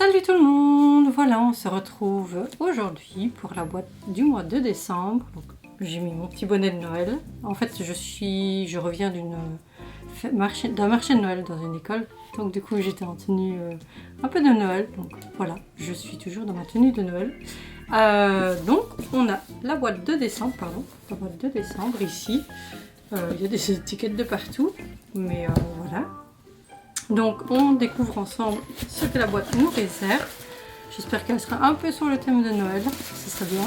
Salut tout le monde! Voilà, on se retrouve aujourd'hui pour la boîte du mois de décembre. J'ai mis mon petit bonnet de Noël. En fait, je reviens d'un marché de Noël dans une école. Donc du coup, j'étais en tenue un peu de Noël. Donc voilà, je suis toujours dans ma tenue de Noël. Donc on a la boîte de décembre, la boîte de décembre ici. Il y a des étiquettes de partout, mais voilà. Donc on découvre ensemble ce que la boîte nous réserve. J'espère qu'elle sera un peu sur le thème de Noël, ce serait bien,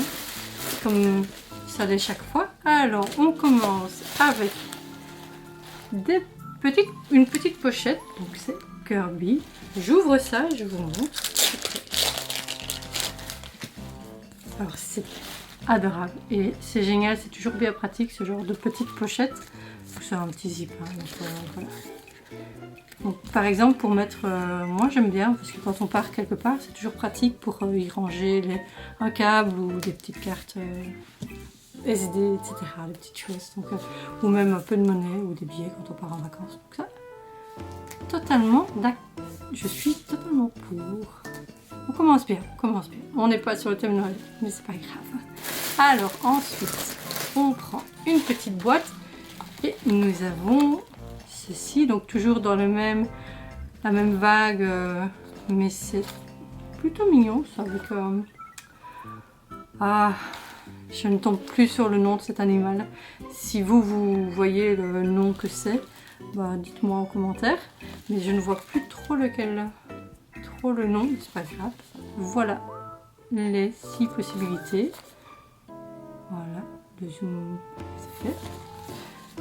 comme ça l'est chaque fois. Alors on commence avec une petite pochette, donc c'est Kirby. J'ouvre ça et je vous montre. Alors c'est adorable et c'est génial, c'est toujours bien pratique ce genre de petite pochette. C'est un petit zip, hein, donc, voilà. Donc, par exemple pour mettre, moi j'aime bien parce que quand on part quelque part c'est toujours pratique pour y ranger un câble ou des petites cartes SD, etc. Des petites choses, donc, ou même un peu de monnaie ou des billets quand on part en vacances. Donc ça, totalement d'accord. Je suis totalement pour. On commence bien, On n'est pas sur le thème Noël, mais c'est pas grave. Alors ensuite, on prend une petite boîte et nous avons ceci, donc toujours dans la même vague, mais c'est plutôt mignon ça avec je ne tombe plus sur le nom de cet animal. Si vous voyez le nom que c'est, bah, dites-moi en commentaire, mais je ne vois plus trop le nom, c'est pas grave. Voilà les 6 possibilités. Voilà, le zoom c'est fait.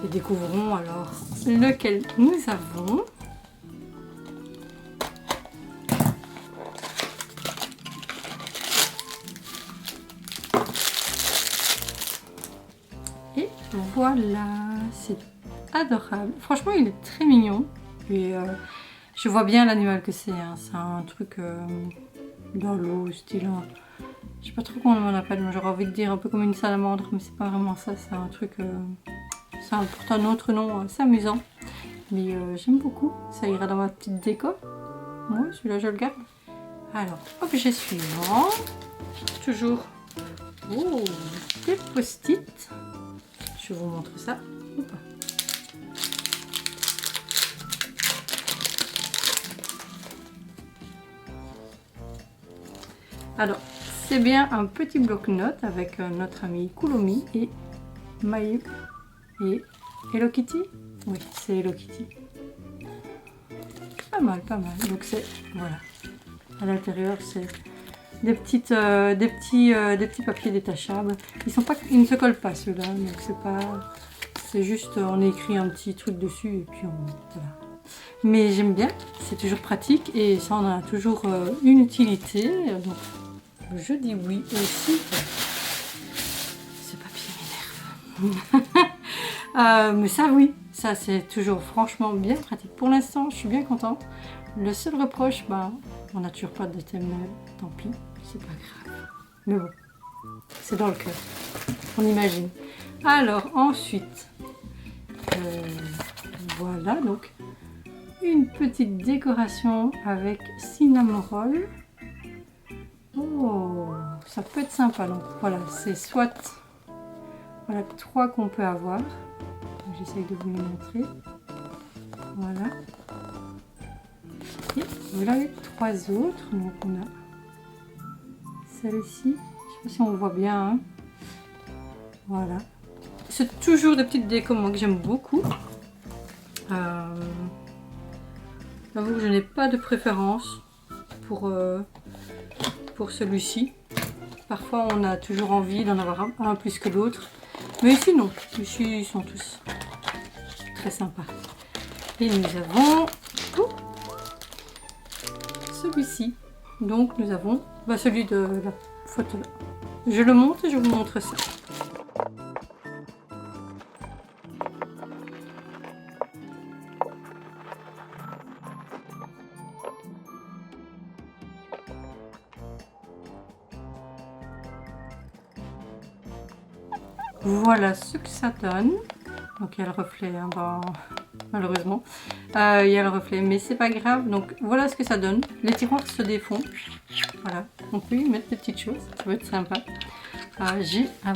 Et découvrons alors lequel nous avons. Et voilà, c'est adorable. Franchement, il est très mignon. Et je vois bien l'animal que c'est. Hein. C'est un truc dans l'eau, style. Je sais pas trop comment on l'appelle. Moi, j'aurais envie de dire un peu comme une salamandre, mais c'est pas vraiment ça. C'est un truc. Ça porte un autre nom assez amusant. Mais j'aime beaucoup. Ça ira dans ma petite déco. Moi, celui-là, je le garde. Alors, objet suivant. Toujours. Oh, des post-it. Je vous montre ça ou pas. Alors, c'est bien un petit bloc-notes avec notre ami Kulomi et Mayu et Hello Kitty. Oui, c'est Hello Kitty. Pas mal. Donc c'est, voilà. À l'intérieur, c'est des petits papiers détachables. Ils ne se collent pas ceux-là, donc c'est juste, on écrit un petit truc dessus et puis voilà. Mais j'aime bien, c'est toujours pratique et ça en a toujours une utilité. Donc je dis oui aussi. Ce papier m'énerve. Mais ça oui, ça c'est toujours franchement bien pratique. Pour l'instant, je suis bien contente. Le seul reproche, on n'a toujours pas de thème Noël, tant pis, c'est pas grave. Mais bon, c'est dans le cœur, on imagine. Alors ensuite, voilà donc une petite décoration avec cinnamon roll. Oh, ça peut être sympa. Donc voilà, c'est soit 3 qu'on peut avoir. J'essaye de vous les montrer. Voilà. Et voilà les 3 autres. Donc on a celle-ci. Je ne sais pas si on voit bien. Hein. Voilà. C'est toujours des petites décos moi, que j'aime beaucoup. J'avoue que je n'ai pas de préférence pour celui-ci. Parfois on a toujours envie d'en avoir un plus que l'autre. Mais ici non. Ici ils sont tous très sympas. Et nous avons celui-ci. Donc nous avons celui de la photo là. Je le monte et je vous montre ça. Voilà ce que ça donne. Donc il y a le reflet hein, malheureusement. Il y a le reflet, mais c'est pas grave. Donc voilà ce que ça donne. Les tiroirs se défont. Voilà, on peut y mettre des petites choses, ça va être sympa. Ah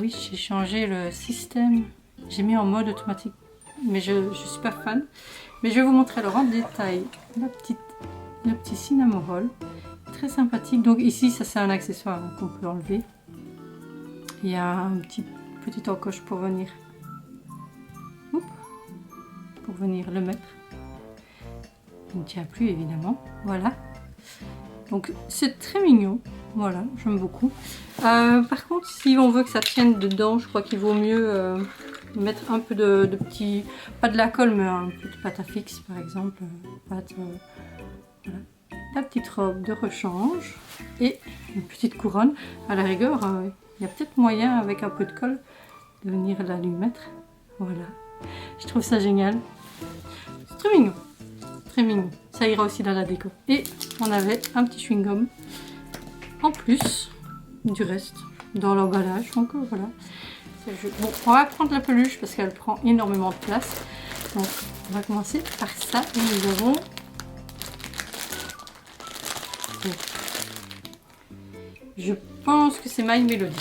oui, j'ai changé le système. J'ai mis en mode automatique, mais je suis pas fan. Mais je vais vous montrer alors en détail le petit cinnamon roll. Très sympathique. Donc ici, ça c'est un accessoire qu'on peut enlever. Il y a un petit encoche pour venir le mettre. Il ne tient plus évidemment. Voilà. Donc c'est très mignon. Voilà, j'aime beaucoup. Par contre, si on veut que ça tienne dedans, je crois qu'il vaut mieux mettre un peu de petit, pas de la colle, mais un peu de pâte à fixe par exemple. Voilà. La petite robe de rechange et une petite couronne. À la rigueur, il y a peut-être moyen avec un peu de colle de venir la lui mettre. Voilà. Je trouve ça génial. C'est très mignon. Très mignon. Ça ira aussi dans la déco. Et on avait un petit chewing-gum en plus du reste dans l'emballage. Donc voilà. Bon, on va prendre la peluche parce qu'elle prend énormément de place. Donc on va commencer par ça. Et nous avons... Je pense que c'est My Melody.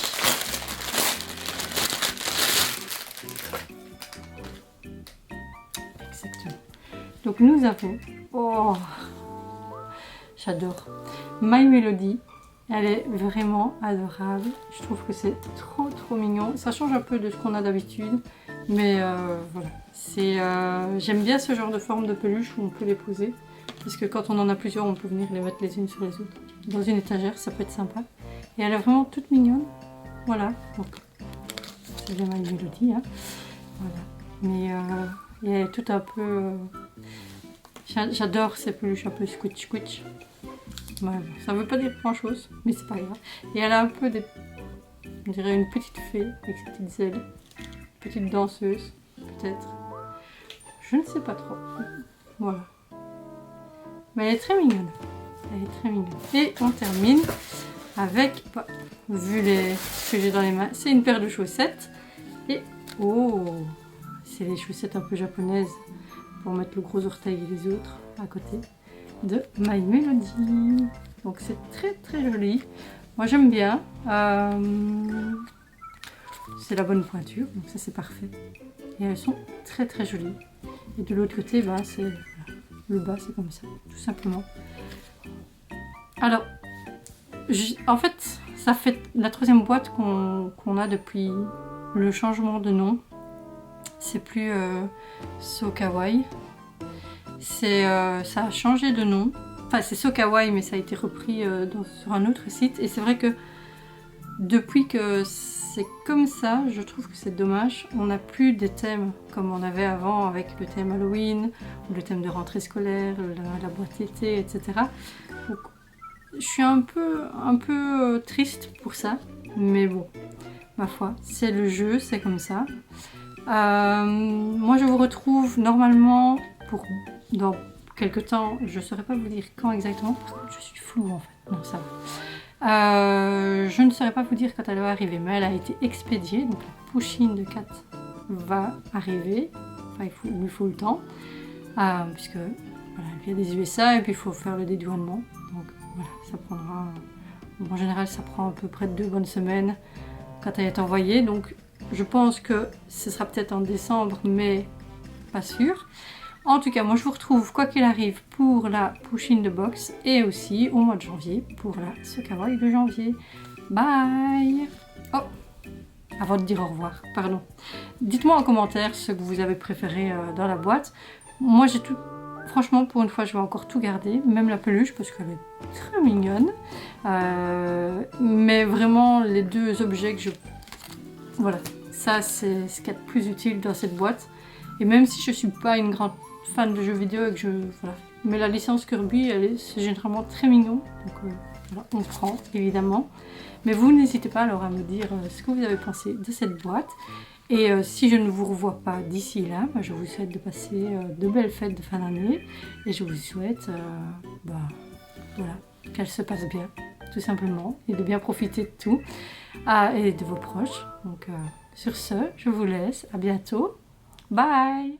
Exactement. Donc nous avons... Oh, j'adore. My Melody. Elle est vraiment adorable. Je trouve que c'est trop mignon. Ça change un peu de ce qu'on a d'habitude. Mais voilà. J'aime bien ce genre de forme de peluche où on peut les poser. Parce que quand on en a plusieurs, on peut venir les mettre les unes sur les autres. Dans une étagère, ça peut être sympa. Et elle est vraiment toute mignonne. Voilà. Donc, c'est bien My Melody. Hein. Voilà. Mais elle est tout un peu... J'adore ces peluches un peu squitch. Voilà. Ça ne veut pas dire grand chose, mais c'est pas grave. Et elle a un peu on dirait une petite fée avec ses petites ailes. Petite danseuse, peut-être. Je ne sais pas trop. Voilà. Mais elle est très mignonne. Elle est très mignonne. Et on termine avec, vu ce que j'ai dans les mains, c'est une paire de chaussettes. Et oh, c'est les chaussettes un peu japonaises pour mettre le gros orteil et les autres à côté de My Melody. Donc c'est très joli. Moi j'aime bien. C'est la bonne pointure, donc ça c'est parfait. Et elles sont très jolies. Et de l'autre côté, c'est voilà, le bas c'est comme ça, tout simplement. Alors, en fait, ça fait la troisième boîte qu'on a depuis le changement de nom. C'est plus So Kawaii. Ça a changé de nom. Enfin, c'est So Kawaii, mais ça a été repris sur un autre site. Et c'est vrai que depuis que c'est comme ça, je trouve que c'est dommage. On n'a plus des thèmes comme on avait avant avec le thème Halloween, ou le thème de rentrée scolaire, la boîte été, etc. Donc, je suis un peu triste pour ça. Mais bon, ma foi, c'est le jeu, c'est comme ça. Moi, je vous retrouve normalement dans quelques temps. Je ne saurais pas vous dire quand exactement. Par contre, je suis floue en fait. Non, ça va. Je ne saurais pas vous dire quand elle va arriver, mais elle a été expédiée. Donc la Pusheen de Kat va arriver. Enfin, il lui faut le temps. Puisque voilà, elle vient des USA et puis il faut faire le dédouanement. Donc voilà, ça prendra... En général, ça prend à peu près 2 bonnes semaines quand elle est envoyée. Donc je pense que ce sera peut-être en décembre, mais pas sûr. En tout cas, moi je vous retrouve quoi qu'il arrive pour la Pusheen de box et aussi au mois de janvier pour la So Kawaii de janvier. Bye! Oh! Avant de dire au revoir, pardon. Dites-moi en commentaire ce que vous avez préféré dans la boîte. Moi j'ai tout... Franchement, pour une fois, je vais encore tout garder, même la peluche parce qu'elle est très mignonne. Mais vraiment, les 2 objets que je... Voilà, ça c'est ce qu'il y a de plus utile dans cette boîte. Et même si je suis pas une grande fan de jeux vidéo et que voilà. Mais la licence Kirby, c'est généralement très mignon. Donc voilà, on prend évidemment. Mais vous n'hésitez pas alors à me dire ce que vous avez pensé de cette boîte. Et si je ne vous revois pas d'ici là, je vous souhaite de passer de belles fêtes de fin d'année. Et je vous souhaite voilà, qu'elle se passe bien, tout simplement. Et de bien profiter de tout. Et de vos proches. Donc sur ce, je vous laisse. À bientôt. Bye!